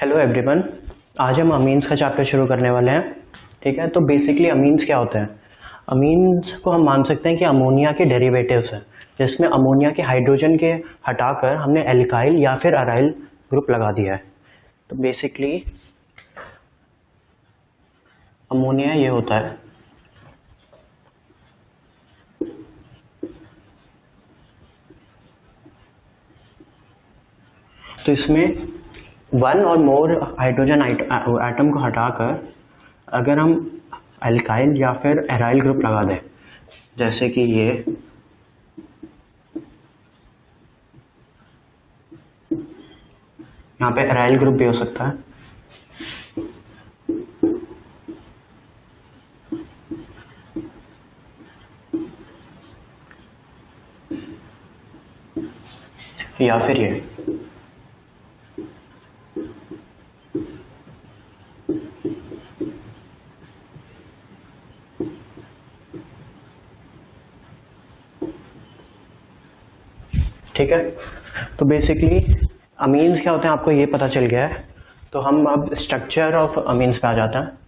Hello everyone. आज हम amines का चैप्टर शुरू करने वाले हैं। ठीक है, तो बेसिकली अमीन्स क्या होते हैं? अमीन्स को हम मान सकते हैं कि अमोनिया के डेरिवेटिव्स हैं, जिसमें अमोनिया के हाइड्रोजन के हटाकर हमने एल्काइल या फिर अराइल ग्रुप लगा दिया है। तो बेसिकली अमोनिया ये होता है। तो इसमें वन और मोर हाइड्रोजन एटम को हटाकर अगर हम एल्काइल या फिर एराइल ग्रुप लगा दें, जैसे कि ये यहाँ पे एराइल ग्रुप भी हो सकता है। या फिर ये ठीक है। तो बेसिकली अमीन्स क्या होते हैं आपको ये पता चल गया है। तो हम अब स्ट्रक्चर ऑफ अमीन्स पे आ जाते हैं।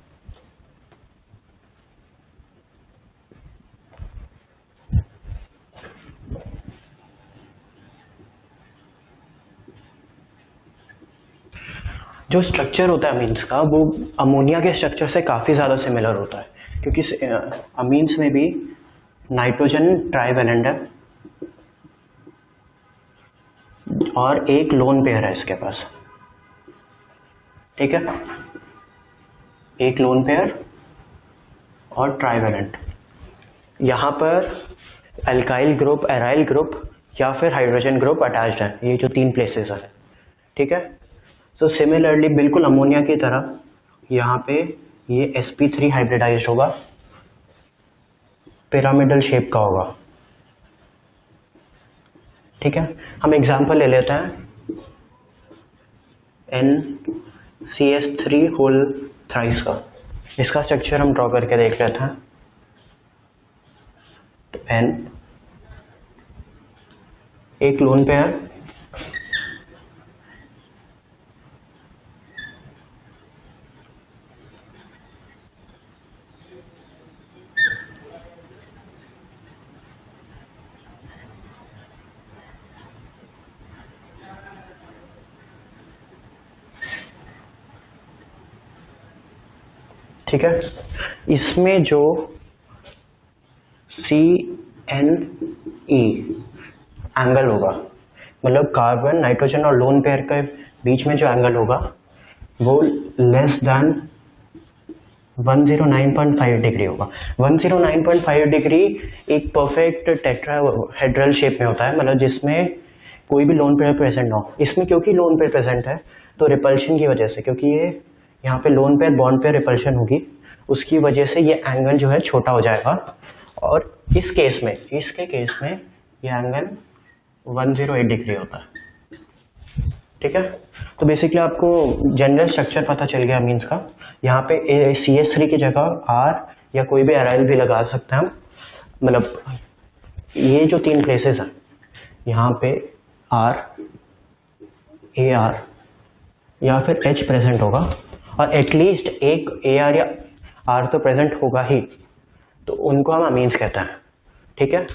जो स्ट्रक्चर होता है अमीन्स का वो अमोनिया के स्ट्रक्चर से काफ़ी ज़्यादा सिमिलर होता है, क्योंकि अमीन्स में भी नाइट्रोजन ट्राइवेलेंट है और एक लोन पेयर है इसके पास। ठीक है, एक लोन पेयर और ट्राइवेलेंट। यहाँ पर एल्काइल ग्रुप, एराइल ग्रुप या फिर हाइड्रोजन ग्रुप अटैच्ड है, ये जो तीन प्लेसेस है। ठीक है, तो सिमिलरली बिल्कुल अमोनिया की तरह यहाँ पे ये sp3 हाइब्रिडाइज्ड होगा, पिरामिडल शेप का होगा। ठीक है, हम एग्जांपल ले लेते हैं NCS3 होल थ्राइस का। इसका स्ट्रक्चर हम ड्रॉ करके देख लेते हैं। तो N एक लोन पेयर, ठीक है। इसमें जो CNE एंगल होगा, मतलब कार्बन, नाइट्रोजन और लोन पेयर के बीच में जो एंगल होगा वो लेस देन 109.5 डिग्री होगा। 109.5 डिग्री एक परफेक्ट टेट्राहेड्रल शेप में होता है, मतलब जिसमें कोई भी लोन पेयर प्रेजेंट ना हो। इसमें क्योंकि लोन पेयर प्रेजेंट है तो रिपल्शन की वजह से, क्योंकि ये यहाँ पे lone pair bond pair repulsion होगी, उसकी वजह से ये एंगल जो है छोटा हो जाएगा। और इसके केस में ये एंगल 108 डिग्री होता है। ठीक है, तो बेसिकली आपको जनरल स्ट्रक्चर पता चल गया मीन्स का। यहाँ पे CH3 की जगह R या कोई भी एराइल भी लगा सकते हैं हम। मतलब ये जो तीन प्लेसेस हैं यहाँ पे R, AR या फिर H प्रेजेंट होगा, और एटलीस्ट एक AR या R तो प्रेजेंट होगा ही, तो उनको हम अमीन्स कहते हैं। ठीक है,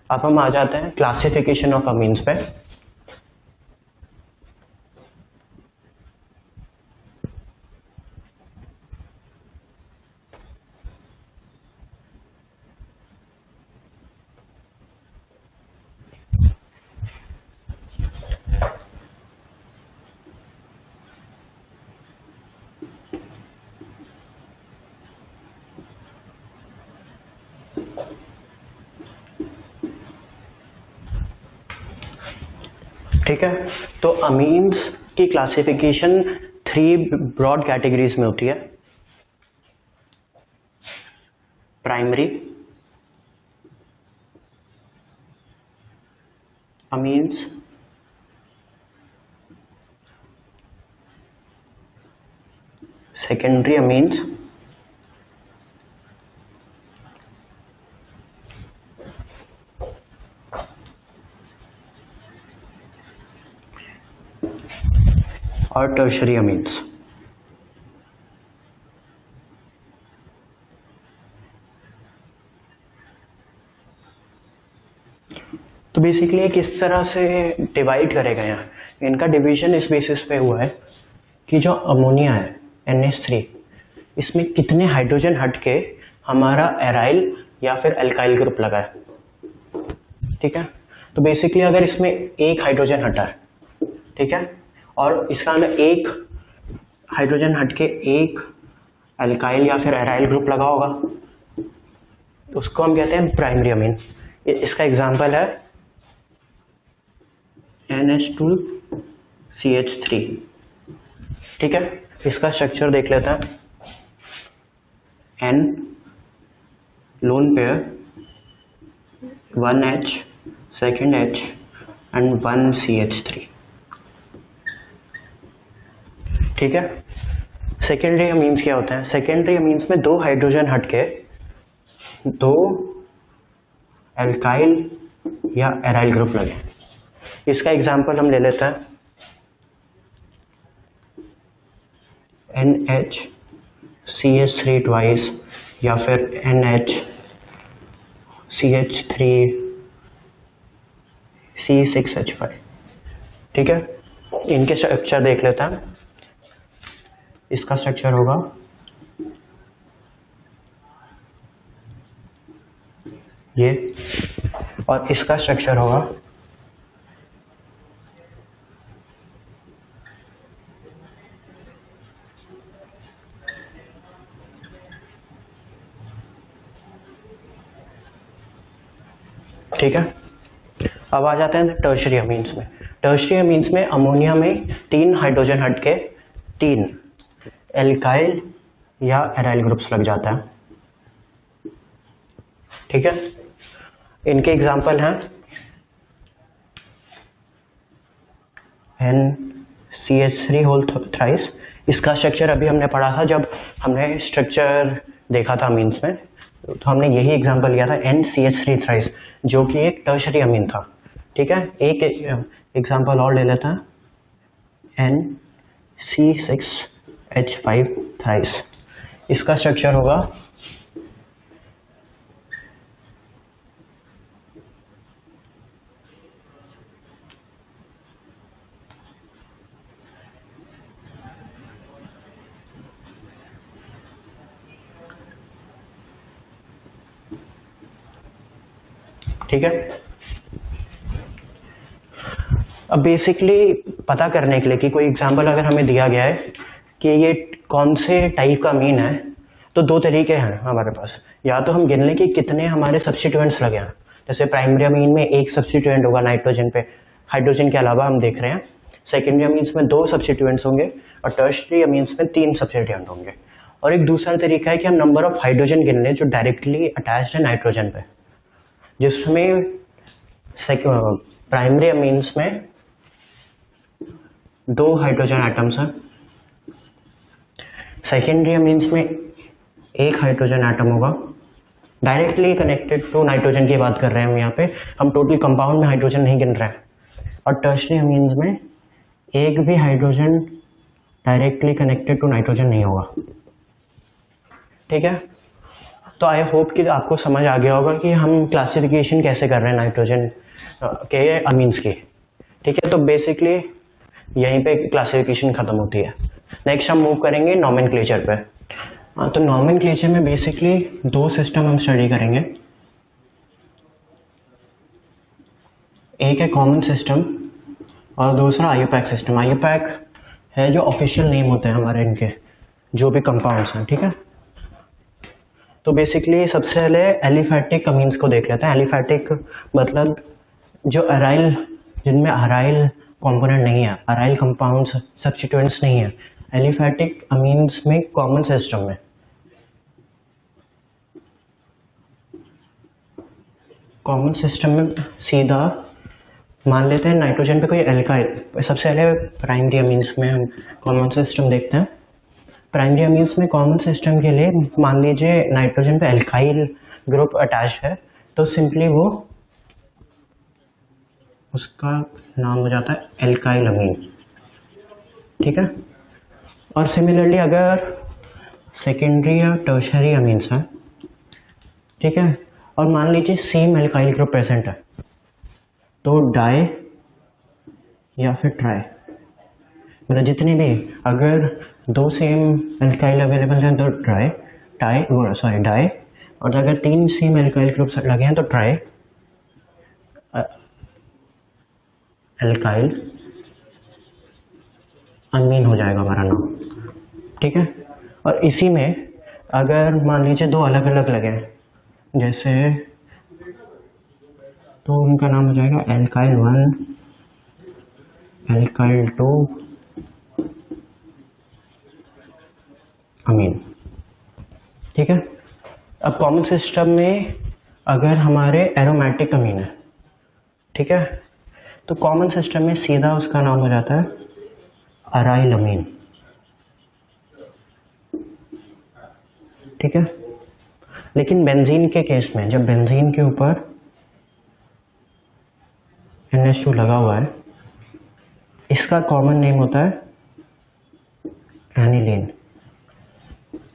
अब हम आ जाते हैं क्लासिफिकेशन ऑफ अमीन्स पे। ठीक है, तो अमीन्स की क्लासिफिकेशन 3 ब्रॉड कैटेगरीज में होती है। प्राइमरी अमीन्स, सेकेंडरी अमीन्स, और और टर्शरी अमीन्स। तो बेसिकली ये किस तरह से डिवाइड करे गए हैं, इनका डिवीजन इस बेसिस पे हुआ है कि जो अमोनिया है NH3, इसमें कितने हाइड्रोजन हट के हमारा एराइल या फिर एल्काइल ग्रुप लगा है। ठीक है, तो बेसिकली अगर इसमें एक हाइड्रोजन हटा है, ठीक है, और इसका अंदर एक हाइड्रोजन हट के एक एल्काइल या फिर एराइल ग्रुप लगा होगा, उसको हम कहते हैं प्राइमरी अमीन। इसका एग्जांपल है NH2CH3। ठीक है, इसका स्ट्रक्चर देख लेते हैं। N lone pair, 1H, second H and 1 CH3। ठीक है, सेकेंडरी अमीन्स क्या होते हैं? सेकेंडरी अमीन्स में दो हाइड्रोजन हटके दो एल्काइल या एराइल ग्रुप लगे। इसका एग्जांपल हम ले लेते हैं NHCH3 ट्वाइस या फिर NHCH3C6H5। ठीक है, इनके स्ट्रक्चर देख लेते हैं। इसका स्ट्रक्चर होगा ये, और इसका स्ट्रक्चर होगा ठीक है। अब आ जाते हैं टर्शरी अमीन्स में। टर्शरी अमीन्स में अमोनिया में तीन हाइड्रोजन हट के तीन एल्काइल या एराइल ग्रुप्स लग जाता है। ठीक है, इनके एग्जांपल हैं NCH3 होल थ्राइस। इसका स्ट्रक्चर अभी हमने पढ़ा था जब हमने स्ट्रक्चर देखा था अमीन्स में, तो हमने यही एग्जांपल लिया था NCH3 थ्राइस, जो कि एक टर्शरी अमीन था। ठीक है, एक एग्जांपल और ले लेता है NC6H5 थ्राइस। इसका स्ट्रक्चर होगा ठीक है। अब बेसिकली पता करने के लिए कि कोई एग्जांपल अगर हमें दिया गया है कि ये कौन से टाइप का अमीन है, तो दो तरीके हैं हमारे पास। या तो हम गिन लें कि कितने हमारे सब्स्टिट्यूएंट्स लगे हैं, जैसे प्राइमरी अमीन में एक सब्स्टिट्यूएंट होगा नाइट्रोजन पे, हाइड्रोजन के अलावा हम देख रहे हैं। सेकेंडरी अमीन्स में दो सब्स्टिट्यूएंट्स होंगे और टर्शरी अमीन्स में तीन सब्स्टिट्यूएंट होंगे। और एक दूसरा तरीका है कि हम नंबर ऑफ हाइड्रोजन गिन लें जो डायरेक्टली अटैच्ड है नाइट्रोजन पे, जिसमें प्राइमरी अमीन्स में दो हाइड्रोजन एटम्स हैं, सेकेंडरी अमीन्स में एक हाइड्रोजन एटम होगा, डायरेक्टली कनेक्टेड टू नाइट्रोजन की बात कर रहे हैं हम यहाँ पे, हम टोटल कंपाउंड में हाइड्रोजन नहीं गिन रहे हैं। और टर्शरी अमीन्स में एक भी hydrogen directly connected to nitrogen नहीं होगा। ठीक है, तो आई होप कि आपको समझ आ गया होगा कि हम क्लासिफिकेशन कैसे कर रहे हैं नाइट्रोजन के अमीन्स की। ठीक है, तो बेसिकली यहीं पे क्लासिफिकेशन खत्म होती है। नेक्स्ट हम मूव करेंगे नॉमेनक्लेचर पे। तो नॉमेनक्लेचर में बेसिकली दो सिस्टम हम स्टडी करेंगे। एक है कॉमन सिस्टम और दूसरा आईयूपैक सिस्टम। आईयूपैक है जो ऑफिशियल नेम होते हैं हमारे इनके जो भी कंपाउंड्स हैं। ठीक है, तो बेसिकली सबसे पहले एलिफैटिक अमीन्स को देख लेते हैं। एलिफैटिक मतलब जो अराइल, जिनमें अराइल कंपोनेंट नहीं है, अराइल कंपाउंड्स सब्स्टिट्यूएंट्स नहीं है, एलिफैटिक अमीन्स में कॉमन सिस्टम में सीधा मान लेते हैं नाइट्रोजन पे कोई एल्काइल। सबसे पहले प्राइमरी अमीन्स में हम कॉमन सिस्टम देखते हैं। प्राइमरी अमीन्स में कॉमन सिस्टम के लिए मान लीजिए नाइट्रोजन पे एल्काइल ग्रुप अटैच है, तो सिंपली वो उसका नाम हो जाता है एल्काइल अमीन। ठीक है। और सिमिलरली अगर सेकेंडरी या टर्शरी अमीन्स हैं, ठीक है, और मान लीजिए सेम एल्काइल ग्रुप प्रेजेंट है, तो डाई या फिर ट्राई, मतलब जितने भी, अगर दो सेम एल्काइल अवेलेबल हैं तो डाई, और अगर 3 सेम एल्काइल ग्रुप्स लगे हैं तो ट्राई एल्काइल अमीन हो जाएगा हमारा नाम, ठीक है। और इसी में अगर मान लीजिए 2 अलग अलग लगे हैं, जैसे, तो उनका नाम हो जाएगा एल्काइल 1, एल्काइल 2 अमीन, ठीक है। अब कॉमन सिस्टम में अगर हमारे एरोमेटिक अमीन है, ठीक है, तो कॉमन सिस्टम में सीधा उसका नाम हो जाता है अराइल अमीन, ठीक है। लेकिन बेंजीन के केस में, जब बेंजीन के ऊपर NH2 लगा हुआ है, इसका कॉमन नेम होता है एनिलीन।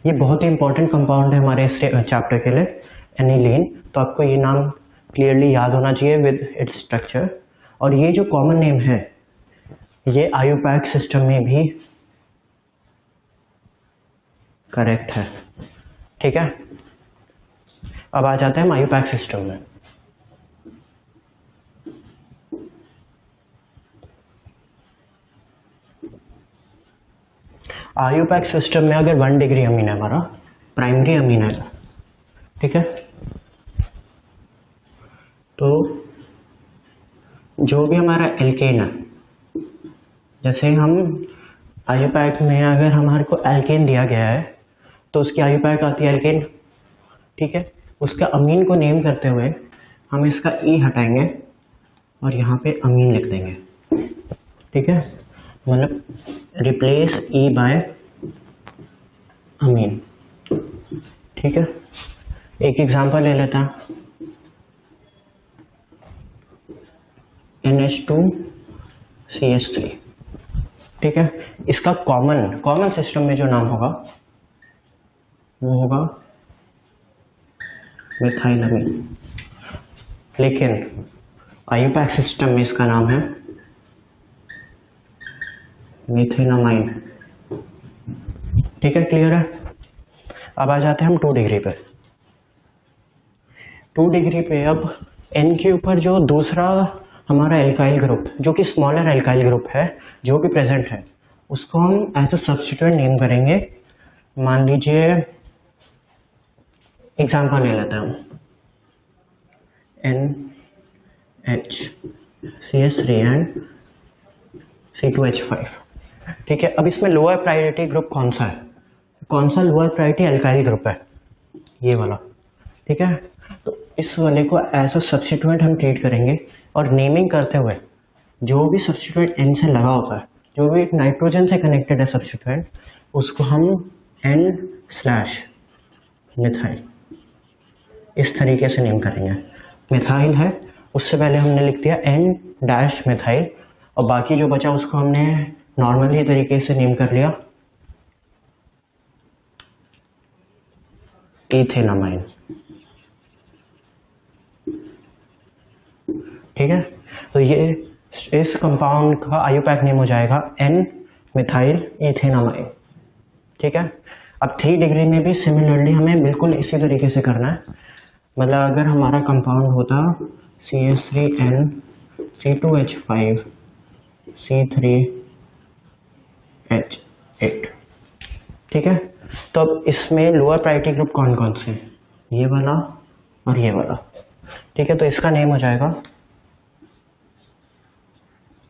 ये बहुत ही इंपॉर्टेंट कंपाउंड है हमारे इस चैप्टर के लिए, एनिलीन। तो आपको ये नाम क्लियरली याद होना चाहिए विद इट्स स्ट्रक्चर। और ये जो कॉमन नेम है, ये आयुपैक सिस्टम में भी करेक्ट है, ठीक है। अब आ जाते हैं हम आयुपैक सिस्टम में। आयुपैक सिस्टम में अगर 1 डिग्री अमीन है हमारा, प्राइमरी अमीन है, ठीक है, तो जो भी हमारा एल्केन है, जैसे हम आयुपैक में अगर हमारे को एल्केन दिया गया है तो उसकी आयुपैक आती है एल्केन, ठीक है। उसका अमीन को नेम करते हुए हम इसका ई हटाएंगे और यहाँ पे अमीन लिख देंगे, ठीक है, मतलब रिप्लेस ई बाय अमीन, ठीक है। एक एग्जांपल ले लेता हूँ, NH2CH3, ठीक है। इसका कॉमन सिस्टम में जो नाम होगा वो होगा मिथाइल अमीन, लेकिन आयुपैक सिस्टम में इसका नाम है मीथेनामाइन, ठीक है, क्लियर है। अब आ जाते हैं हम 2 डिग्री पे। 2 डिग्री पे अब N के ऊपर जो दूसरा हमारा एल्काइल ग्रुप, जो कि स्मॉलर एल्काइल ग्रुप है, जो भी प्रेजेंट है, उसको हम एज अ सब्स्टिट्यूएंट नेम करेंगे। मान लीजिए एग्जांपल ले लेता हूँ, NHCH3 एंड C2H5, ठीक है। अब इसमें लोअर प्रायोरिटी ग्रुप कौन सा है, कौन सा लोअर प्रायोरिटी एल्काइल ग्रुप है, ये वाला, ठीक है। तो इस वाले को एज अ सब्स्टिट्यूएंट हम ट्रीट करेंगे, और नेमिंग करते हुए जो भी सब्स्टिट्यूएंट N से लगा होता है, जो भी नाइट्रोजन से कनेक्टेड है सब्स्टिट्यूएंट, उसको हम N/मिथाइल इस तरीके से नेम करेंगे। मिथाइल है, उससे पहले हमने लिख दिया N-मिथाइल, और बाकी जो बचा उसको हमने नॉर्मली तरीके से नेम कर लिया इथेनामाइन, ठीक है। तो ये इस कंपाउंड का आयुपैक नेम हो जाएगा N-मिथाइल इथेनामाइन, ठीक है। अब 3 डिग्री में भी सिमिलरली हमें बिल्कुल इसी तरीके से करना है। मतलब अगर हमारा कंपाउंड होता CH3N C2H5 C3H8, ठीक है। तो अब इसमें लोअर प्रायोरिटी ग्रुप कौन कौन से हैं, ये वाला और ये वाला, ठीक है। तो इसका नेम हो जाएगा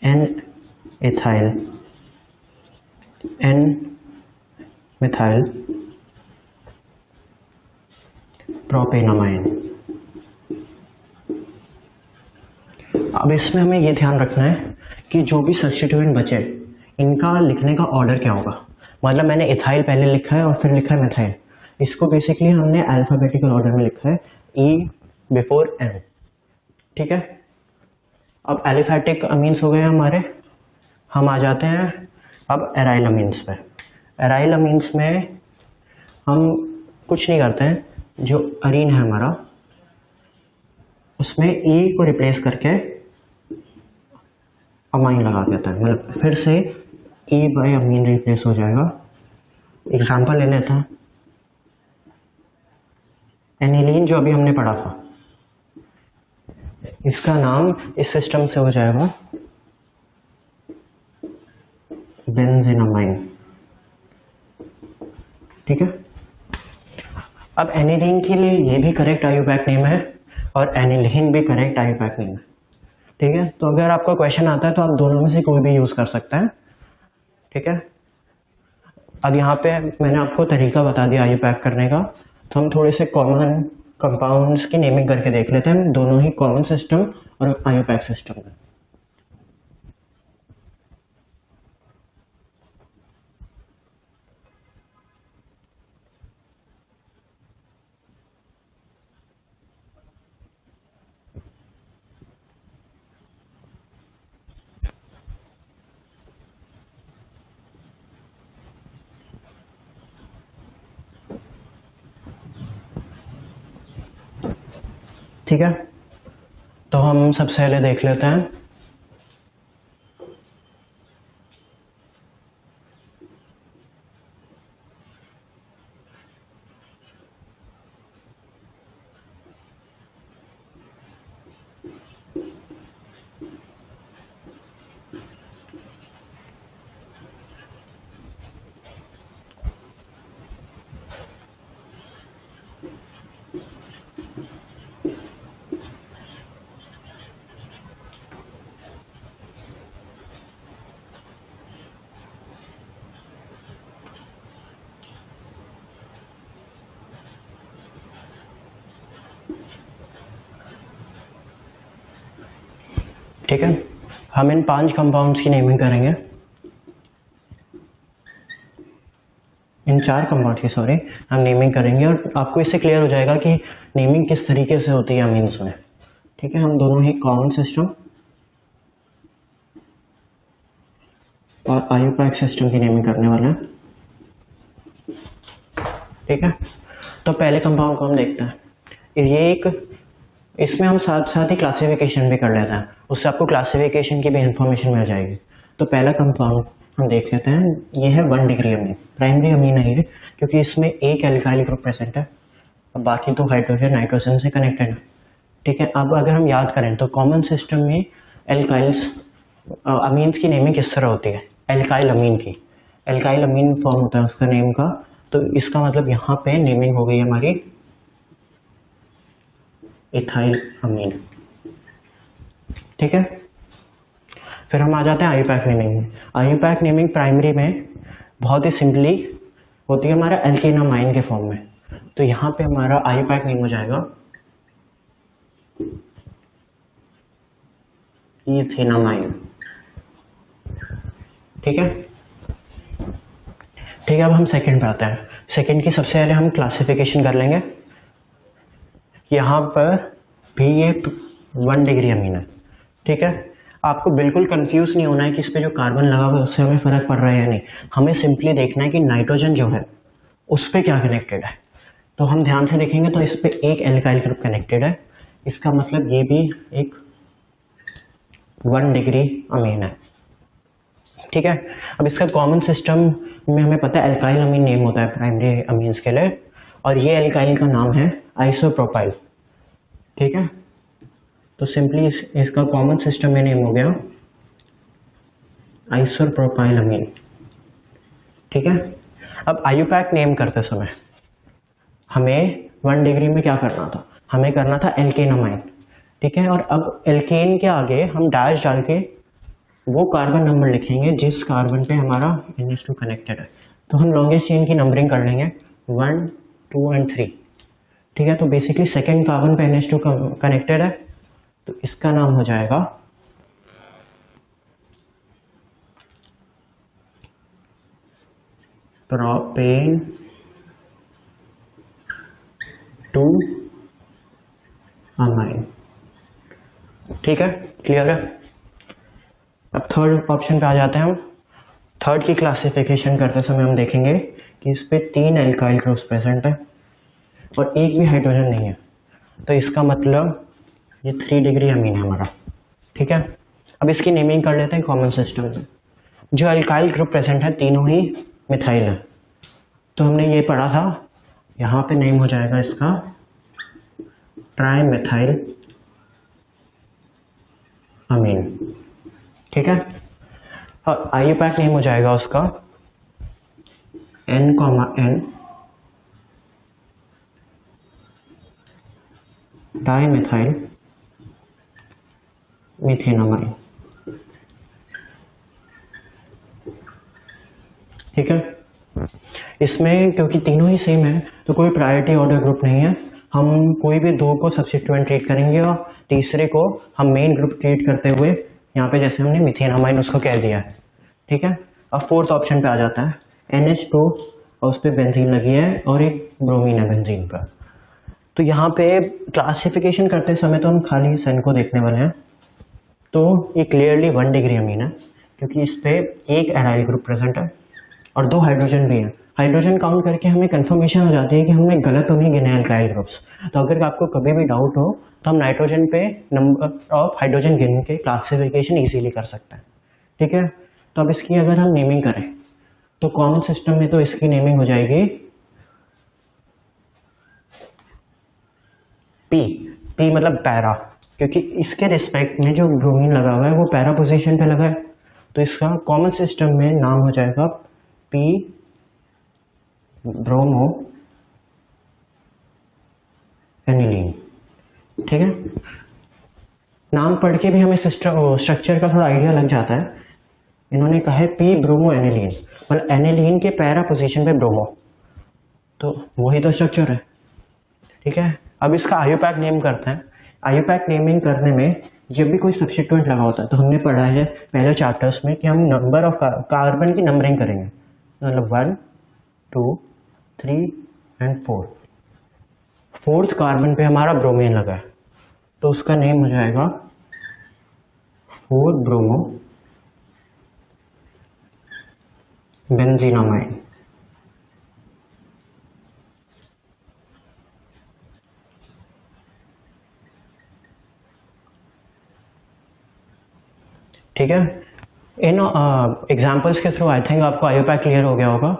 N-इथाइल, N-मिथाइल प्रोपेनामाइन। अब इसमें हमें ये ध्यान रखना है कि जो भी सब्स्टिट्यूएंट बचे, इनका लिखने का ऑर्डर क्या होगा। मतलब मैंने इथाइल पहले लिखा है और फिर लिखा है मिथाइल, इसको बेसिकली हमने अल्फाबेटिकल ऑर्डर में लिखा है, E बिफोर N, ठीक है। अब एलिफैटिक अमीन्स हो गए हमारे, हम आ जाते हैं अब एराइल अमीन्स पे, एराइल अमीन्स में हम कुछ नहीं करते हैं, जो अरीन है हमारा उसमें ई को रिप्लेस करके अमाइन लगा देता है, मतलब फिर से ई बाय अमीन रिप्लेस हो जाएगा। एग्जाम्पल ले लेते हैं, एनिलीन जो अभी हमने पढ़ा था, इसका नाम इस सिस्टम से हो जाएगा बेंजीनामाइन, ठीक है। अब एनिलीन के लिए ये भी करेक्ट आईयूपैक नेम है और एनिलीन भी करेक्ट आईयूपैक नेम है, ठीक है। तो अगर आपका क्वेश्चन आता है तो आप दोनों में से कोई भी यूज कर सकते हैं, ठीक है। अब यहाँ पे मैंने आपको तरीका बता दिया आईयूपैक करने का, तो हम थोड़े से कॉमन कंपाउंड्स की नेमिंग करके देख लेते हैं, दोनों ही कॉमन सिस्टम और आईयूपैक सिस्टम में। ठीक है, तो हम सबसे पहले देख लेते हैं ठीक है। हम इन 5 कंपाउंड्स की नेमिंग करेंगे, इन 4 कंपाउंड्स की सॉरी हम नेमिंग करेंगे, और आपको इससे क्लियर हो जाएगा कि नेमिंग किस तरीके से होती है अमीन्स में, ठीक है। हम दोनों ही कॉमन सिस्टम और आईयूपैक सिस्टम की नेमिंग करने वाले हैं, ठीक है। तो पहले कंपाउंड को हम देखते हैं, ये एक, इसमें हम साथ साथ ही क्लासिफिकेशन भी कर लेते हैं, उससे आपको क्लासिफिकेशन की भी इंफॉर्मेशन मिल जाएगी। तो पहला कंपाउंड हम देख लेते हैं, ये है 1 डिग्री अमीन, प्राइमरी अमीन है ये, क्योंकि इसमें एक एल्काइल ग्रुप प्रेजेंट है, अब बाकी तो हाइड्रोजन नाइट्रोजन से कनेक्टेड है, ठीक है। अब अगर हम याद करें तो कॉमन सिस्टम में एल्काइल्स अमीन्स की नेमिंग किस तरह होती है, एल्काइल अमीन की, एल्काइल अमीन फॉर्म होता है उसका नेम का, तो इसका मतलब यहाँ पे नेमिंग हो गई हमारी इथाइल अमीन, ठीक है। फिर हम आ जाते हैं आईयूपैक नेमिंग में। आईयूपैक नेमिंग प्राइमरी में बहुत ही सिंपली होती है हमारा एल्केनामाइन के फॉर्म में, तो यहाँ पे हमारा आईयूपैक नेम हो जाएगा इथेनामाइन, ठीक है। ठीक है, अब हम सेकंड पे आते हैं। सेकंड की सबसे पहले हम क्लासिफिकेशन कर लेंगे। यहाँ पर भी ये 1 डिग्री अमीन है, ठीक है। आपको बिल्कुल कंफ्यूज नहीं होना है कि इस पे जो कार्बन लगा हुआ है उससे हमें फर्क पड़ रहा है या नहीं, हमें सिंपली देखना है कि नाइट्रोजन जो है उस पे क्या कनेक्टेड है। तो हम ध्यान से देखेंगे तो इस पे एक एल्काइल ग्रुप कनेक्टेड है, इसका मतलब ये भी एक 1 डिग्री अमीन है, ठीक है। अब इसका कॉमन सिस्टम में हमें पता है एल्काइल अमीन नेम होता है प्राइमरी अमीन्स के लिए, और ये एल्काइल का नाम है आइसोप्रोपाइल, ठीक है। तो सिंपली इसका कॉमन सिस्टम में नेम हो गया आइसोप्रोपाइल अमीन, ठीक है। अब आईयूपैक नेम करते समय हमें 1 डिग्री में क्या करना था, हमें करना था एल्केनामाइन, ठीक है। और अब एल्केन के आगे हम डैश डाल के वो कार्बन नंबर लिखेंगे जिस कार्बन पे हमारा NH2 कनेक्टेड है। तो हम लॉन्गेस्ट चेन की नंबरिंग कर लेंगे 1, 2 एंड 3, ठीक है। तो बेसिकली सेकेंड कार्बन पे NH2 कनेक्टेड है, तो इसका नाम हो जाएगा प्रोपेन 2 अमाइन, ठीक है, क्लियर है। अब थर्ड ऑप्शन पे आ जाते हैं हम। थर्ड की क्लासिफिकेशन करते समय हम देखेंगे कि इस पे 3 एल्काइल ग्रुप्स प्रेजेंट है और एक भी हाइड्रोजन नहीं है, तो इसका मतलब ये 3 डिग्री अमीन है हमारा। ठीक है, अब इसकी नेमिंग कर लेते हैं कॉमन सिस्टम में। जो एल्काइल ग्रुप प्रेजेंट है तीनों ही मिथाइल है, तो हमने ये पढ़ा था, यहाँ पे नेम हो जाएगा इसका ट्राई मिथाइल अमीन। ठीक है, और IUPAC नेम हो जाएगा उसका N,N डाई मिथाइल मीथेनामाइन। ठीक है, इसमें क्योंकि तीनों ही सेम है तो कोई प्रायोरिटी ऑर्डर ग्रुप नहीं है, हम कोई भी दो को सब्स्टिट्यूएंट ट्रीट करेंगे और तीसरे को हम मेन ग्रुप ट्रीट करते हुए यहाँ पे जैसे हमने मीथेनामाइन उसको कह दिया है। ठीक है, अब फोर्थ ऑप्शन पे आ जाता है NH2 और उस पर बेंजीन लगी है और एक ब्रोमीन है बेंजीन पर। तो यहाँ पे क्लासिफिकेशन करते समय तो हम खाली सन को देखने वाले हैं, तो ये क्लियरली 1 डिग्री अमीन है क्योंकि इस पे एक एराइल ग्रुप प्रेजेंट है और 2 हाइड्रोजन भी हैं। हाइड्रोजन काउंट करके हमें कंफर्मेशन हो जाती है कि हमने गलत तो नहीं गिने एल्काइल ग्रुप्स। तो अगर आपको कभी भी डाउट हो तो हम नाइट्रोजन पे नंबर ऑफ हाइड्रोजन गिन के क्लासिफिकेशन इजीली कर सकते हैं। ठीक है, तो अब इसकी अगर हम नेमिंग करें तो कॉमन सिस्टम में तो इसकी नेमिंग हो जाएगी पी मतलब पैरा, क्योंकि इसके रिस्पेक्ट में जो ब्रोमीन लगा हुआ है वो पैरा पोजीशन पे लगा है, तो इसका कॉमन सिस्टम में नाम हो जाएगा पी ब्रोमो एनिलीन। ठीक है, नाम पढ़ के भी हमें स्ट्रक्चर का थोड़ा आइडिया लग जाता है। इन्होंने कहा है पी ब्रोमो एनिलीन, मतलब एनिलीन के पैरा पोजीशन पे ब्रोमो, तो वही तो स्ट्रक्चर है। ठीक है, अब इसका IUPAC नेम करते हैं। IUPAC नेमिंग करने में जब भी कोई सब्स्टिट्यूएंट लगा होता है तो हमने पढ़ा है पहले चैप्टर्स में कि हम नंबर ऑफ कार्बन की नंबरिंग करेंगे, मतलब 1 2 3 एंड 4। फोर्थ कार्बन पे हमारा ब्रोमीन लगा है तो उसका नेम हो जाएगा 4 ब्रोमो बेंजीनामाइन। ठीक है, इन एग्जाम्पल्स के थ्रू आई थिंक आपको IUPAC क्लियर हो गया होगा।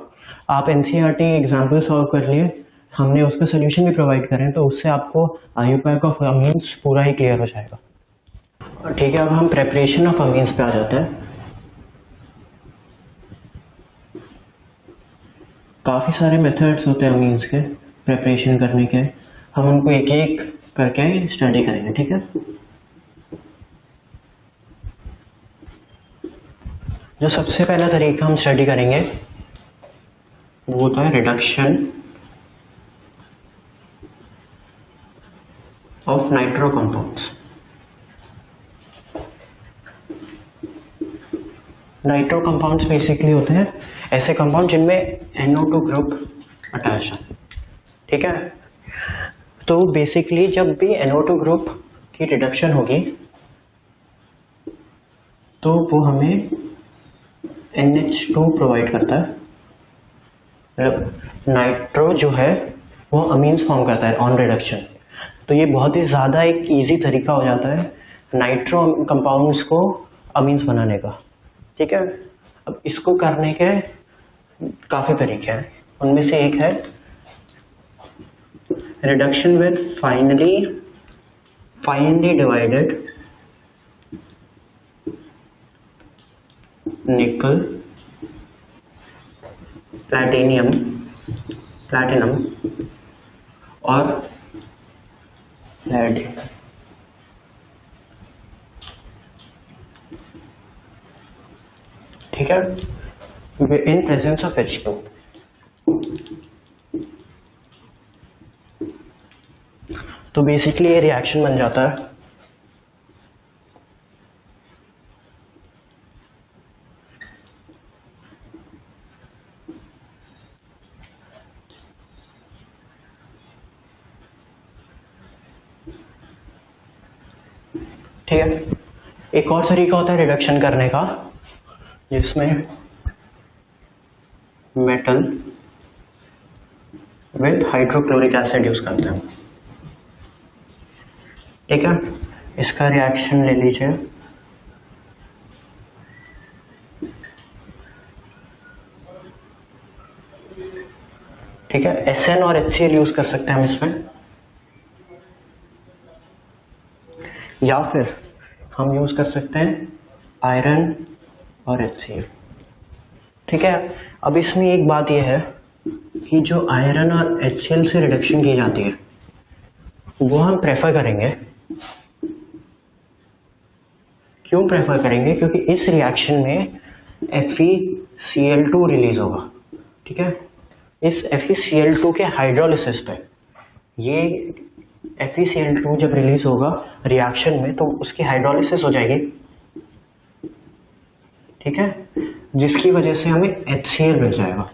आप NCERT एग्जाम्पल सॉल्व कर लिए, हमने उसका सोल्यूशन भी प्रोवाइड करें तो उससे आपको IUPAC ऑफ अमीन्स पूरा ही क्लियर हो जाएगा। ठीक है, अब हम प्रेपरेशन ऑफ अमीन्स पे आ जाते हैं। काफ़ी सारे मेथड्स होते हैं अमीन्स के प्रेपरेशन करने के, हम उनको एक एक करके स्टडी करेंगे। ठीक है, जो सबसे पहला तरीका हम स्टडी करेंगे वो होता है reduction of nitro compounds. Nitro compounds basically होते हैं ऐसे कंपाउंड जिनमें NO2 ग्रुप अटैच है। ठीक है, तो बेसिकली जब भी NO2 ग्रुप की रिडक्शन होगी तो वो हमें NH2 प्रोवाइड करता है, मतलब नाइट्रो जो है वो अमीन्स फॉर्म करता है ऑन रिडक्शन। तो ये बहुत ही ज़्यादा एक इजी तरीका हो जाता है नाइट्रो कंपाउंड्स को अमीन्स बनाने का। ठीक है, अब इसको करने के काफ़ी तरीके हैं, उनमें से एक है रिडक्शन विद फाइनली डिवाइडेड निकल प्लैटिनम और लेड। ठीक है, इन प्रेजेंस ऑफ H2। तो बेसिकली ये रिएक्शन बन जाता है ठीक है, एक और तरीका होता है रिडक्शन करने का जिसमें metal with hydrochloric acid use करते हैं। ठीक है, इसका रिएक्शन ले लीजिए। ठीक है, SN और HCl यूज कर सकते हैं हम इसमें, या फिर हम यूज कर सकते हैं आयरन और HCl। ठीक है, अब इसमें एक बात यह है कि जो आयरन और HCl से रिडक्शन की जाती है वो हम प्रेफर करेंगे। क्यों प्रेफर करेंगे? क्योंकि इस रिएक्शन में FeCl2 रिलीज होगा। ठीक है, इस FeCl2 के हाइड्रोलिसिस पे ये FeCl2 जब रिलीज होगा रिएक्शन में तो उसकी हाइड्रोलिसिस हो जाएगी। ठीक है, जिसकी वजह से हमें HCl मिल जाएगा।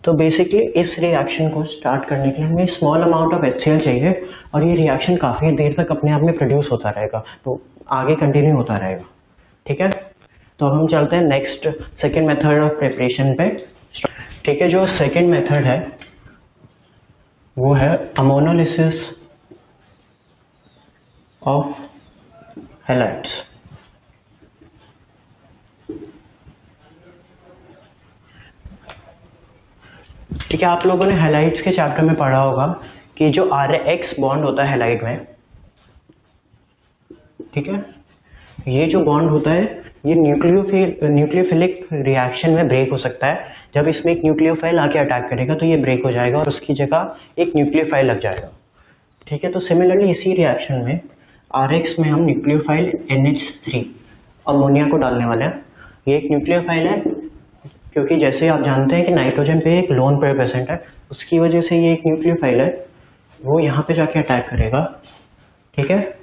तो बेसिकली इस रिएक्शन को स्टार्ट करने के लिए हमें स्मॉल अमाउंट ऑफ HCl चाहिए और ये रिएक्शन काफ़ी देर तक अपने आप में प्रोड्यूस होता रहेगा, तो आगे कंटिन्यू होता रहेगा। ठीक है, तो हम चलते हैं next second method of preparation पे। ठीक है, जो सेकेंड मेथड है वो है अमोनोलिसिस ऑफ हैलाइड्स। ठीक है, आप लोगों ने हैलाइड्स के चैप्टर में पढ़ा होगा कि जो RX बॉन्ड होता है हैलाइड में, ठीक है, ये जो बॉन्ड होता है ये न्यूक्लियोफिलिक रिएक्शन में ब्रेक हो सकता है। जब इसमें एक न्यूक्लियोफाइल आके अटैक करेगा तो ये ब्रेक हो जाएगा और उसकी जगह एक न्यूक्लियोफाइल लग जाएगा। ठीक है, तो सिमिलरली इसी रिएक्शन में RX में हम न्यूक्लियोफाइल NH3 अमोनिया को डालने वाले हैं। ये एक न्यूक्लियोफाइल है क्योंकि जैसे आप जानते हैं कि नाइट्रोजन पे एक लोन पेयर प्रेजेंट है, उसकी वजह से ये एक न्यूक्लियोफाइल है, वो यहाँ पे जाके अटैक करेगा। ठीक है,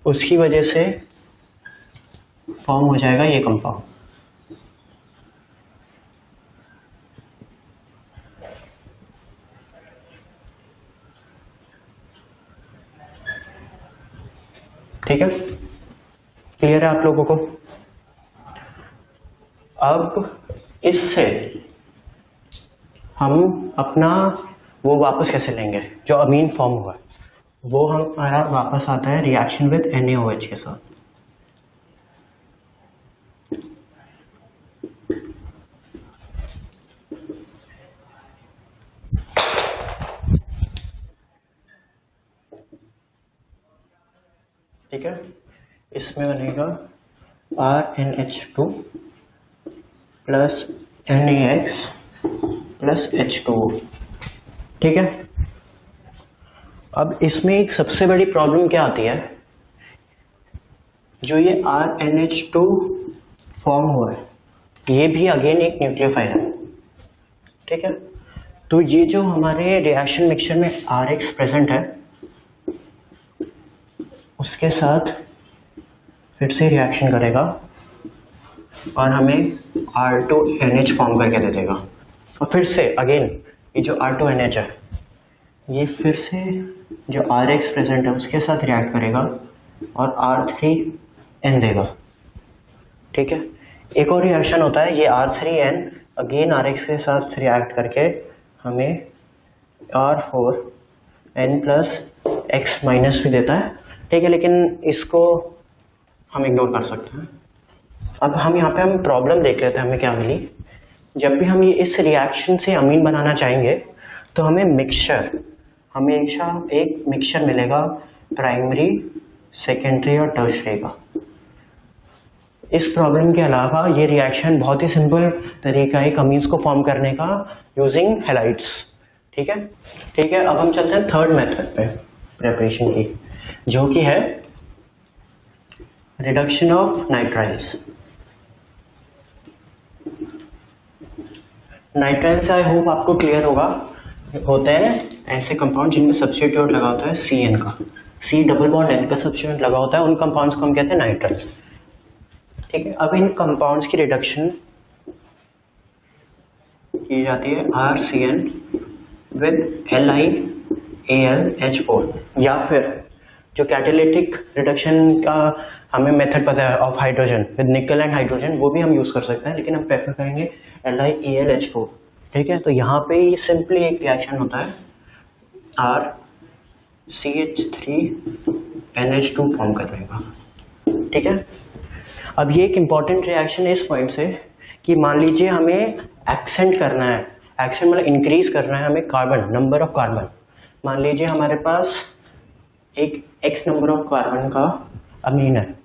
उसकी वजह से फॉर्म हो जाएगा ये कंपाउंड। ठीक है, क्लियर है आप लोगों को? अब इससे हम अपना वो वापस कैसे लेंगे, जो अमीन फॉर्म हुआ है वो हमारा वापस आता है रिएक्शन विद NaOH के साथ। ठीक है, इसमें बनेगा RnH2 plus NaX plus H2O। ठीक है, अब इसमें एक सबसे बड़ी प्रॉब्लम क्या आती है, जो ये RnH2 फॉर्म हुआ है ये भी अगेन एक न्यूक्लियोफाइल है। ठीक है, तो ये जो हमारे रिएक्शन मिक्सचर में RX प्रेजेंट है उसके साथ फिर से रिएक्शन करेगा और हमें R2NH फॉर्म करके दे देगा। और फिर से अगेन ये जो R2NH है ये फिर से जो RX प्रेजेंट है उसके साथ रिएक्ट करेगा और R3N देगा। ठीक है, एक और रिएक्शन होता है, ये R3N अगेन RX के साथ रिएक्ट करके हमें R4N प्लस X माइनस भी देता है। ठीक है, लेकिन इसको हम इग्नोर कर सकते हैं। अब हम यहाँ पे हम प्रॉब्लम देख लेते हैं हमें क्या मिली। जब भी हम ये इस रिएक्शन से अमीन बनाना चाहेंगे तो हमें मिक्सचर हमेशा एक मिक्सचर मिलेगा प्राइमरी, सेकेंडरी और टर्शरी का। इस प्रॉब्लम के अलावा ये रिएक्शन बहुत ही सिंपल तरीका है अमीन्स को फॉर्म करने का यूजिंग हैलाइड्स। ठीक है, ठीक है, अब हम चलते हैं थर्ड मेथड पे प्रिपरेशन की, जो कि है reduction of nitriles. Nitriles I hope आपको क्लियर होगा, होते हैं ऐसे कंपाउंड जिनमें सब्स्टिट्यूट लगा होता है CN का, C डबल बॉन्ड N का सब्स्टिट्यूट लगा होता है, उन कंपाउंड्स को हम कहते हैं नाइट्राइल्स। ठीक है, अब इन कंपाउंड्स की रिडक्शन की जाती है RCN विद LiAlH4, या फिर जो कैटालिटिक रिडक्शन का हमें मेथड पता है ऑफ हाइड्रोजन विद निकल एंड हाइड्रोजन, वो भी हम यूज कर सकते हैं, लेकिन हम प्रेफर करेंगे LiAlH4। ठीक है, तो यहाँ पे ये सिंपली एक रिएक्शन होता है RCH3NH2 फॉर्म करने का। ठीक है, अब ये एक इम्पॉर्टेंट रिएक्शन है इस पॉइंट से कि मान लीजिए हमें एक्सेंट करना है, एक्सेंट मतलब इंक्रीज करना है हमें कार्बन, नंबर ऑफ कार्बन। मान लीजिए हमारे पास एक x नंबर ऑफ कार्बन का अमीन है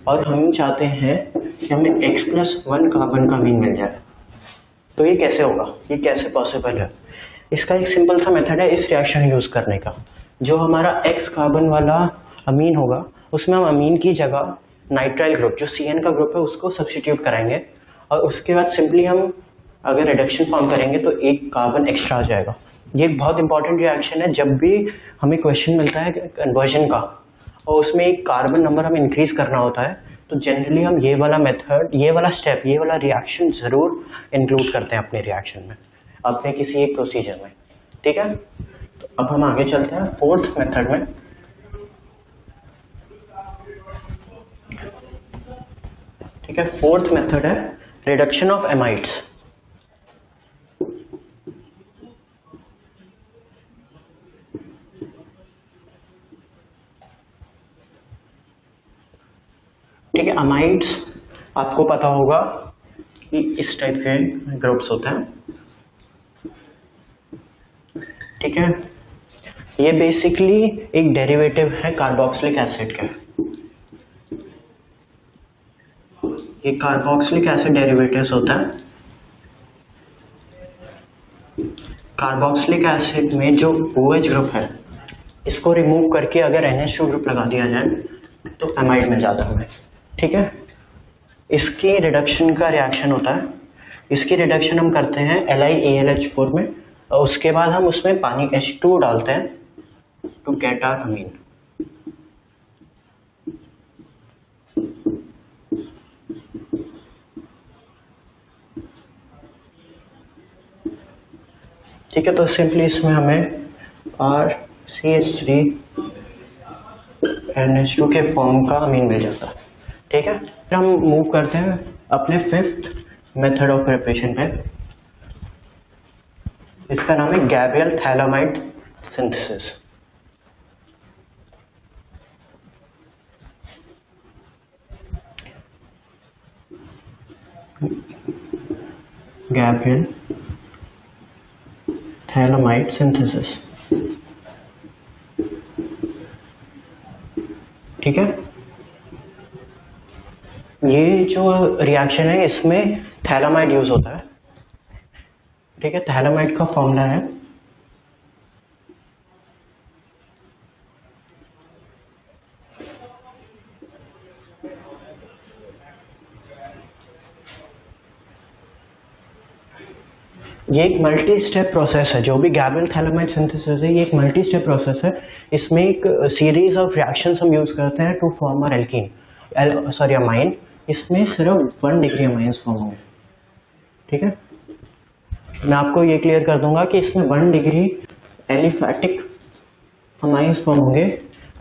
और हम चाहते हैं कि हमें x+1 कार्बन का अमीन मिल जाए, तो ये कैसे होगा, ये कैसे पॉसिबल है? इसका एक सिंपल सा मेथड है इस रिएक्शन यूज करने का। जो हमारा x कार्बन वाला अमीन होगा उसमें हम अमीन की जगह नाइट्राइल ग्रुप जो CN का ग्रुप है उसको सब्स्टिट्यूट कराएंगे और उसके बाद सिंपली हम अगर रिडक्शन फॉर्म करेंगे तो एक कार्बन एक्स्ट्रा आ जाएगा। ये एक बहुत इंपॉर्टेंट रिएक्शन है, जब भी हमें क्वेश्चन मिलता है कन्वर्जन का और उसमें एक कार्बन नंबर हमें इंक्रीज करना होता है तो जनरली हम ये वाला मेथड, ये वाला स्टेप, ये वाला रिएक्शन जरूर इंक्लूड करते हैं अपने रिएक्शन में, अपने किसी एक प्रोसीजर में। ठीक है, तो अब हम आगे चलते हैं फोर्थ मेथड में। ठीक है, फोर्थ मेथड है रिडक्शन ऑफ एमाइड्स। ठीक है, अमाइड्स आपको पता होगा कि इस टाइप के ग्रुप्स होते हैं। ठीक है, ये बेसिकली एक डेरिवेटिव है कार्बोक्सिलिक एसिड का। ये कार्बोक्सिलिक एसिड डेरिवेटिव्स होता है। कार्बोक्सिलिक एसिड में जो OH ग्रुप है इसको रिमूव करके अगर NH2 ग्रुप लगा दिया जाए तो एमाइड मिल जाता है हमें। ठीक है, इसकी रिडक्शन का रिएक्शन होता है। इसकी रिडक्शन हम करते हैं LiAlH4 में और उसके बाद हम उसमें पानी H2 डालते हैं टू गेट आवर अमीन। ठीक है, तो सिंपली इसमें हमें RCH3NH2 के फॉर्म का अमीन मिल जाता है। ठीक है, फिर हम मूव करते हैं अपने फिफ्थ मेथड ऑफ प्रिपरेशन पे। इसका नाम है Gabriel phthalimide synthesis. Gabriel phthalimide synthesis. ठीक है, ये जो रिएक्शन है इसमें थैलामाइड यूज होता है। ठीक है, थैलामाइड का फॉर्मूला है ये एक मल्टी स्टेप प्रोसेस है। जो भी गैब्रियल थैलामाइड सिंथेसिस है ये एक मल्टी स्टेप प्रोसेस है। इसमें एक सीरीज ऑफ रिएक्शंस हम यूज करते हैं to form our alkene amine. इसमें सिर्फ 1 डिग्री अमाइंस फॉर्म होंगे। ठीक है, मैं आपको ये क्लियर कर दूंगा कि इसमें 1 डिग्री एलिफैटिक अमाइंस फॉर्म होंगे।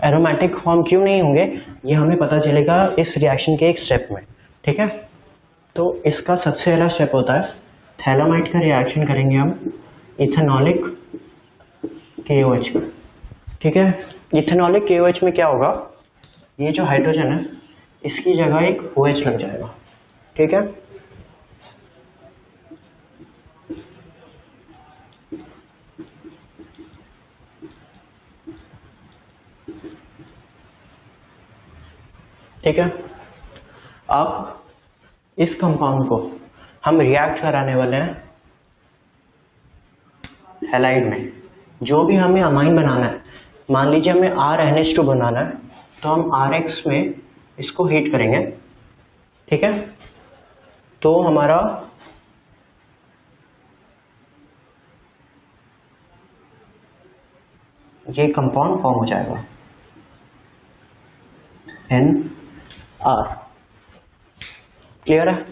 एरोमेटिक फॉर्म क्यों नहीं होंगे ये हमें पता चलेगा इस रिएक्शन के एक स्टेप में। ठीक है, तो इसका सबसे पहला स्टेप होता है थैलामाइड का रिएक्शन करेंगे हम इथेनॉलिक KOH का। ठीक है, इथेनॉलिक KOH में क्या होगा, ये जो हाइड्रोजन है इसकी जगह एक OH लग जाएगा। ठीक है, ठीक है, अब इस कंपाउंड को हम रिएक्ट कराने वाले हैं हैलाइड में। जो भी हमें अमाइन बनाना है, मान लीजिए हमें RNH2 बनाना है तो हम RX में इसको हीट करेंगे। ठीक है, तो हमारा ये कंपाउंड फॉर्म हो जाएगा NR। क्लियर है?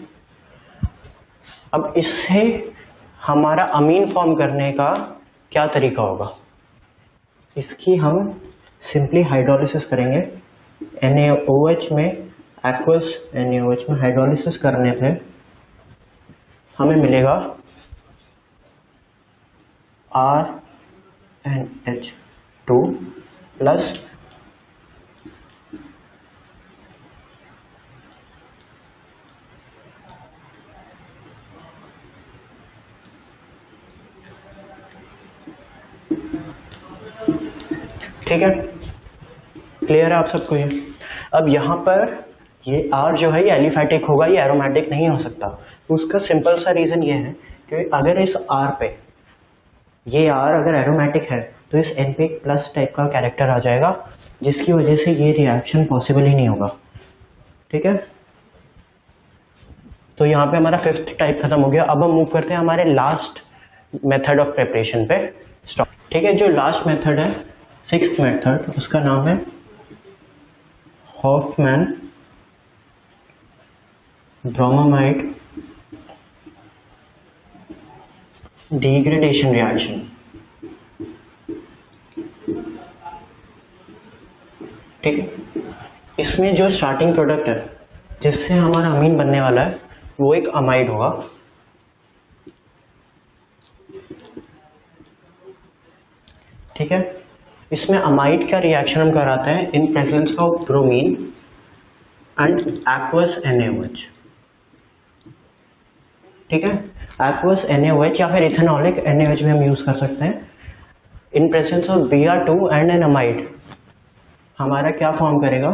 अब इससे हमारा अमीन फॉर्म करने का क्या तरीका होगा, इसकी हम सिंपली हाइड्रोलिसिस करेंगे। NaOH में एक्वस NaOH में हाइड्रोलिसिस करने पे हमें मिलेगा RNH2 प्लस ठीक है, क्लियर है आप सबको ये। अब यहाँ पर ये R जो है ये एलिफैटिक होगा, ये एरोमेटिक नहीं हो सकता। उसका सिंपल सा रीजन ये है कि अगर इस R पे ये R अगर एरोमेटिक है तो इस N पे एक प्लस टाइप का कैरेक्टर आ जाएगा, जिसकी वजह से ये रिएक्शन पॉसिबल ही नहीं होगा। ठीक है, तो यहाँ पे हमारा फिफ्थ टाइप खत्म हो गया। अब हम मूव करते हैं हमारे लास्ट मेथड ऑफ प्रिपरेशन पे। स्टॉप। ठीक है, जो लास्ट मेथड है, सिक्स्थ मेथड, उसका नाम है हॉफमैन ब्रोमाइड डिग्रेडेशन रिएक्शन। ठीक है, इसमें जो स्टार्टिंग प्रोडक्ट है जिससे हमारा अमीन बनने वाला है वो एक अमाइड होगा। ठीक है, इसमें अमाइड का रिएक्शन हम कराते हैं in presence of bromine and aqueous NaOH। ठीक है, एक्वस NaOH या फिर इथेनॉलिक NaOH भी हम यूज कर सकते हैं। In presence of Br2 and an amide हमारा क्या फॉर्म करेगा,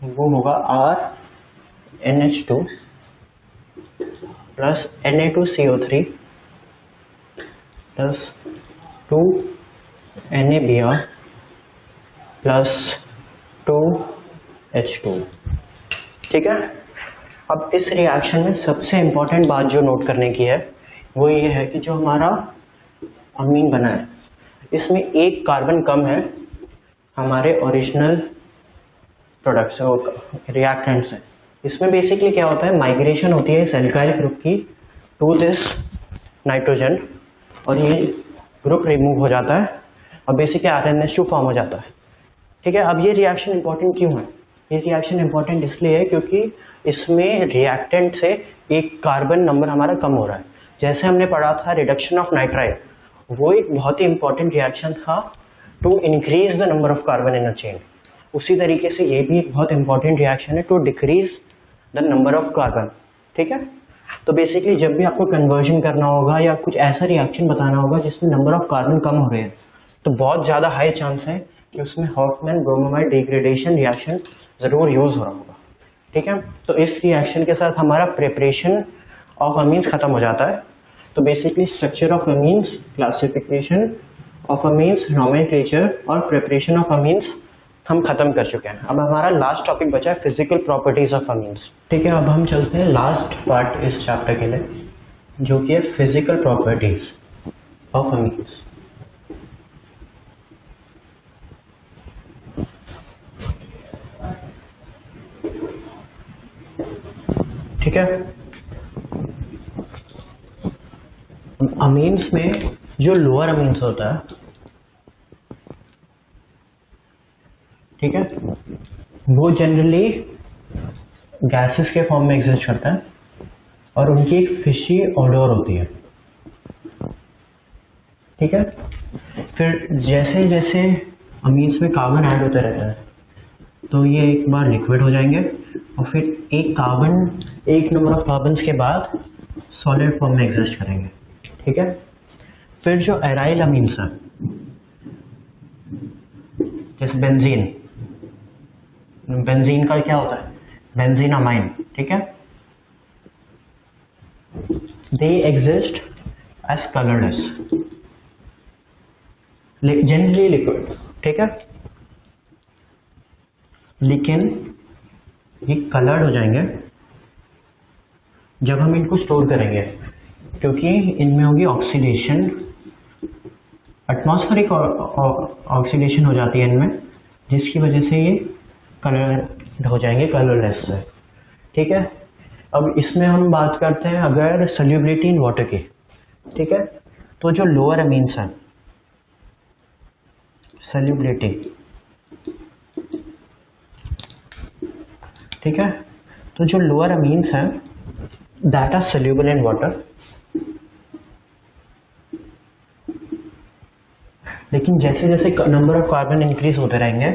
वो होगा RNH2 plus Na2CO3 plus 2NaBr plus 2H2। ठीक है, अब इस रिएक्शन में सबसे इंपॉर्टेंट बात जो नोट करने की है वो ये है कि जो हमारा अमीन बना है इसमें एक कार्बन कम है हमारे ओरिजिनल प्रोडक्ट्स और रिएक्टेंट्स हैं। इसमें बेसिकली क्या होता है, माइग्रेशन होती है इस एल्काइल ग्रुप की टू दिस नाइट्रोजन और ये ग्रुप रिमूव हो जाता है और बेसिकली RNH2 फॉर्म हो जाता है। ठीक है, अब ये रिएक्शन इंपॉर्टेंट क्यों है? ये रिएक्शन इंपॉर्टेंट इसलिए है क्योंकि इसमें रिएक्टेंट से एक कार्बन नंबर हमारा कम हो रहा है। जैसे हमने पढ़ा था रिडक्शन ऑफ नाइट्राइल, वो एक बहुत ही इंपॉर्टेंट रिएक्शन था to increase the number of carbon in a chain. उसी तरीके से ये भी एक बहुत इंपॉर्टेंट रिएक्शन है to decrease the number of carbon. ठीक है, तो बेसिकली जब भी आपको कन्वर्जन करना होगा या कुछ ऐसा रिएक्शन बताना होगा जिसमें नंबर ऑफ कार्बन कम हो रहे हैं तो बहुत ज़्यादा हाई चांस है कि उसमें हॉफमैन ब्रोमाइड डिग्रेडेशन रिएक्शन ज़रूर यूज हो रहा होगा। ठीक है, तो इस रिएक्शन के साथ हमारा प्रिपरेशन ऑफ अमीन्स खत्म हो जाता है। तो basically structure of amines, classification of amines, nomenclature और प्रिपरेशन ऑफ अमीन्स हम खत्म कर चुके हैं। अब हमारा लास्ट टॉपिक बचा है फिजिकल प्रॉपर्टीज ऑफ अमीन्स। ठीक है, अब हम चलते हैं लास्ट पार्ट इस चैप्टर के लिए जो कि है फिजिकल प्रॉपर्टीज ऑफ अमीन्स। ठीक है, अमीन्स में जो लोअर अमीन्स होता है, ठीक है, वो जनरली गैसेस के फॉर्म में एग्जिस्ट करता है और उनकी एक फिशी ऑडोर होती है। ठीक है, फिर जैसे जैसे अमीन्स में कार्बन ऐड होता रहता है तो ये एक बार लिक्विड हो जाएंगे और फिर एक नंबर ऑफ कार्बन्स के बाद सॉलिड फॉर्म में एग्जिस्ट करेंगे। ठीक है, फिर जो एराइल अमीन्स है जैसे बेंजीन का क्या होता है, बेंजीन अमाइन। ठीक है, they exist as colourless, generally liquid. ठीक है, लेकिन ये कलर्ड हो जाएंगे जब हम इनको स्टोर करेंगे क्योंकि इनमें होगी ऑक्सीडेशन, एटमॉस्फेरिक ऑक्सीडेशन हो जाती है इनमें, जिसकी वजह से ये कलर हो जाएंगे, कलरलेस से। ठीक है, अब इसमें हम बात करते हैं अगर सॉल्युबिलिटी इन वाटर की। ठीक है, तो जो लोअर अमीन्स हैं, सॉल्युबिलिटी, ठीक है, तो जो लोअर अमीन्स हैं that are soluble in water, लेकिन जैसे जैसे नंबर ऑफ कार्बन इंक्रीज होते रहेंगे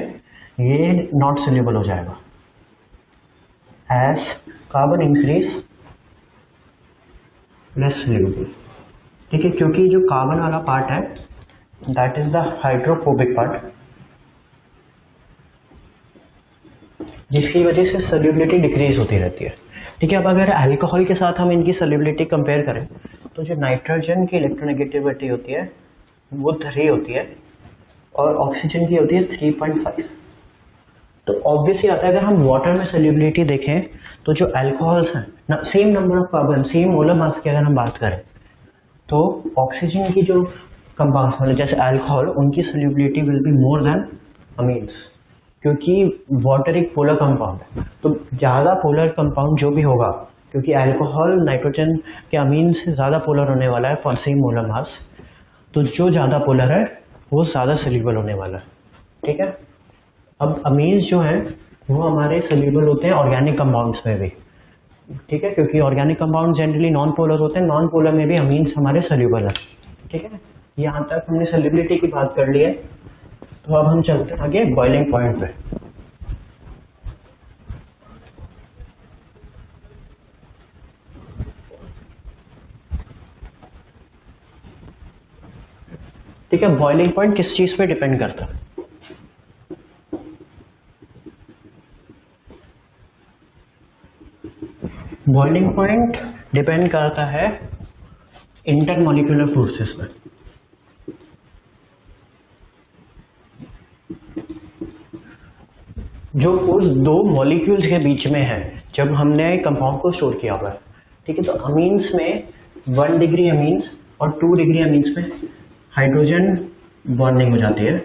ये नॉट सोल्यूबल हो जाएगा। As carbon increase less soluble, ठीक है, क्योंकि जो कार्बन वाला पार्ट है that is the hydrophobic part, जिसकी वजह से सोल्यूबिलिटी डिक्रीज होती रहती है। ठीक है, अब अगर अल्कोहल के साथ हम इनकी सोल्यूबिलिटी कंपेयर करें तो जो नाइट्रोजन की इलेक्ट्रोनेगेटिविटी होती है वो 3 होती है और ऑक्सीजन की होती है 3.5। तो ऑब्वियसली आता है अगर हम वाटर में सोल्यूबिलिटी देखें तो जो अल्कोहल्स हैं same number of carbon same molar mass की अगर हम बात करें तो ऑक्सीजन की जो कंपाउंड्स मतलब जैसे अल्कोहल उनकी solubility will be more than amines, क्योंकि वाटर एक पोलर कंपाउंड है। तो ज़्यादा पोलर कंपाउंड जो भी होगा, क्योंकि अल्कोहल नाइट्रोजन के अमीन से ज़्यादा पोलर होने वाला है फॉर सेम मोलर मास, तो जो ज़्यादा पोलर है वो ज़्यादा सोल्यूबल होने वाला है। ठीक है, अब अमीन्स जो हैं वो हमारे सोल्यूबल होते हैं ऑर्गेनिक कंपाउंड्स में भी। ठीक है, क्योंकि organic compound generally non polar होते हैं, नॉन पोलर में भी अमीन्स हमारे सोल्यूबल हैं। ठीक है, यहाँ तक हमने सोल्यूबिलिटी की बात कर ली है, तो अब हम चलते हैं आगे बॉइलिंग पॉइंट पे। ठीक है, बॉइलिंग पॉइंट किस चीज पे डिपेंड करता है? बॉइलिंग पॉइंट डिपेंड करता है इंटरमॉलिक्यूलर फोर्सेस पे। जो फोर्स दो मॉलिक्यूल्स के बीच में है जब हमने कंपाउंड को स्टोर किया हुआ है। ठीक है, तो अमीन्स में 1 डिग्री अमीन्स और 2 डिग्री अमीन्स में हाइड्रोजन बॉन्डिंग हो जाती है,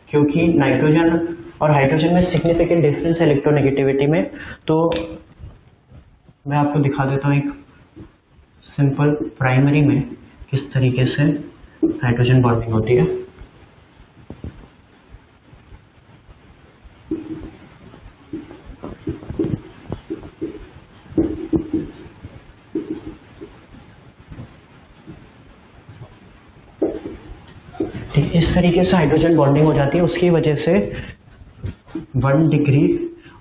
क्योंकि नाइट्रोजन और हाइड्रोजन में सिग्निफिकेंट डिफरेंस है इलेक्ट्रोनेगेटिविटी में। तो मैं आपको दिखा देता हूँ एक सिंपल प्राइमरी में किस तरीके से हाइड्रोजन बॉन्डिंग होती है। ठीक, इस तरीके से हाइड्रोजन बॉन्डिंग हो जाती है, उसकी वजह से 1 डिग्री,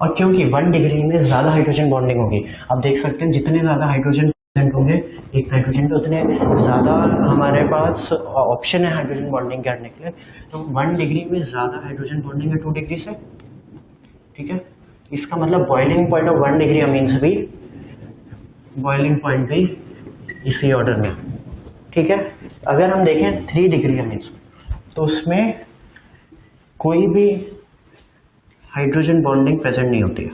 और क्योंकि 1 डिग्री में ज्यादा हाइड्रोजन बॉन्डिंग होगी, आप देख सकते हैं जितने ज्यादा हाइड्रोजन प्रेजेंट होंगे एक नाइट्रोजन पे उतने ज्यादा हमारे पास ऑप्शन है हाइड्रोजन बॉन्डिंग करने के लिए। तो 1 डिग्री में ज्यादा हाइड्रोजन बॉन्डिंग है 2 डिग्री से। ठीक है, इसका मतलब boiling point of 1 degree amines भी बॉइलिंग पॉइंट भी इसी ऑर्डर में। ठीक है, अगर हम देखें 3 डिग्री अमीन्स तो उसमें कोई भी हाइड्रोजन बॉन्डिंग प्रेजेंट नहीं होती है।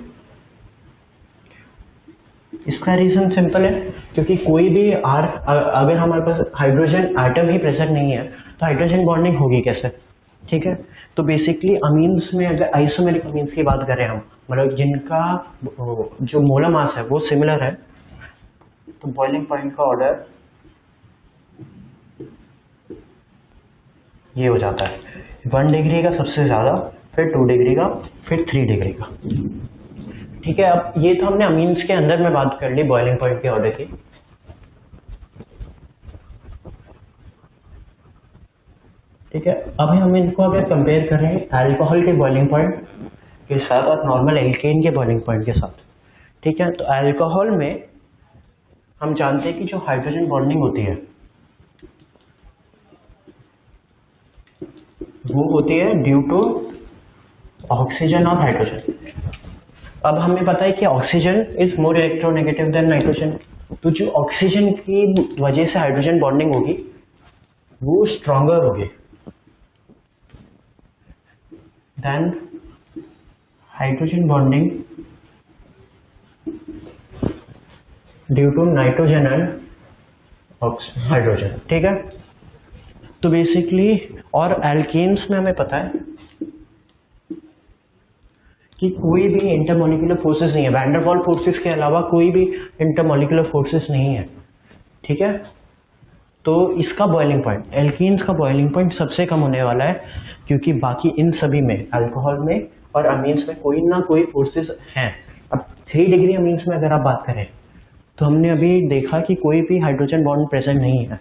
इसका रीजन सिंपल है, क्योंकि कोई भी अगर हमारे पास हाइड्रोजन एटम ही प्रेजेंट नहीं है तो हाइड्रोजन बॉन्डिंग होगी कैसे? ठीक है, तो बेसिकली अमीन्स में अगर आइसोमेरिक अमीन्स की बात करें हम, मतलब जिनका जो मोलर मास है वो सिमिलर है, तो बॉइलिंग पॉइंट का ऑर्डर ये हो जाता है 1 डिग्री का सबसे ज्यादा, फिर 2 डिग्री का, फिर 3 डिग्री का। ठीक है, अब ये तो हमने अमीन्स के अंदर में बात कर ली बॉइलिंग पॉइंट के ऑर्डर की। ठीक है, अब हम इनको अगर कंपेयर करें अल्कोहल के बॉइलिंग पॉइंट के साथ और नॉर्मल एल्केन के बॉइलिंग पॉइंट के साथ। ठीक है, तो अल्कोहल में हम जानते हैं कि जो हाइड्रोजन बॉन्डिंग होती है वो होती है ड्यू टू ऑक्सीजन और हाइड्रोजन। अब हमें पता है कि oxygen is more electronegative than nitrogen, तो जो ऑक्सीजन की वजह से हाइड्रोजन बॉन्डिंग होगी वो स्ट्रॉन्गर होगी than hydrogen bonding due to nitrogen and hydrogen. ठीक है, तो बेसिकली और एल्केन्स में हमें पता है कि कोई भी इंटरमॉलिक्यूलर फोर्सेस नहीं है, वैन डर वाल फोर्सेस के अलावा कोई भी इंटरमॉलिक्यूलर फोर्सेस नहीं है। ठीक है, तो इसका बॉइलिंग पॉइंट, एल्कीन्स का बॉइलिंग पॉइंट सबसे कम होने वाला है, क्योंकि बाकी इन सभी में अल्कोहल में और अमीन्स में कोई ना कोई फोर्सेस हैं। अब 3 डिग्री अमीन्स में अगर आप बात करें तो हमने अभी देखा कि कोई भी हाइड्रोजन बॉन्ड प्रेजेंट नहीं है,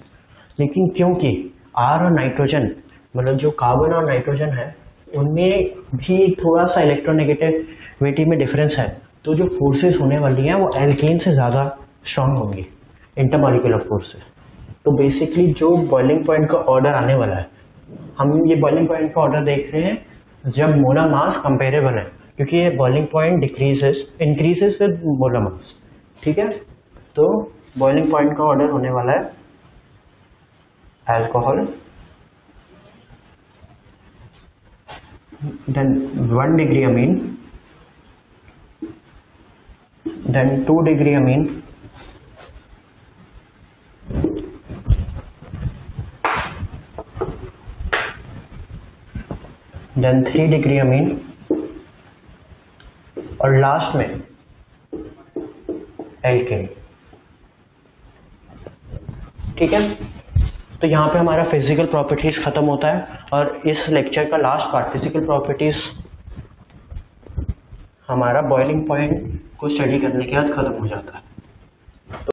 लेकिन क्योंकि आर और नाइट्रोजन, मतलब जो कार्बन और नाइट्रोजन है उनमें भी थोड़ा सा इलेक्ट्रोनेगेटिविटी में डिफरेंस है, तो जो फोर्सेस होने वाली हैं वो एल्केन से ज़्यादा स्ट्रांग होंगी, इंटरमॉलिक्यूलर फोर्सेस। तो बेसिकली जो बॉइलिंग पॉइंट का ऑर्डर आने वाला है, हम ये बॉइलिंग पॉइंट का ऑर्डर देख रहे हैं जब मोलर मास कंपेरेबल है, क्योंकि ये boiling point increases with molar mass, ठीक है। तो बॉइलिंग पॉइंट का ऑर्डर होने वाला है alcohol, then 1 degree amine, then 2 degree amine, then 3 degree amine, और लास्ट में एल्केन, ठीक है। तो यहाँ पे हमारा फिजिकल प्रॉपर्टीज खत्म होता है और इस लेक्चर का लास्ट पार्ट फिजिकल प्रॉपर्टीज हमारा बॉइलिंग पॉइंट को स्टडी करने के बाद खत्म हो जाता है।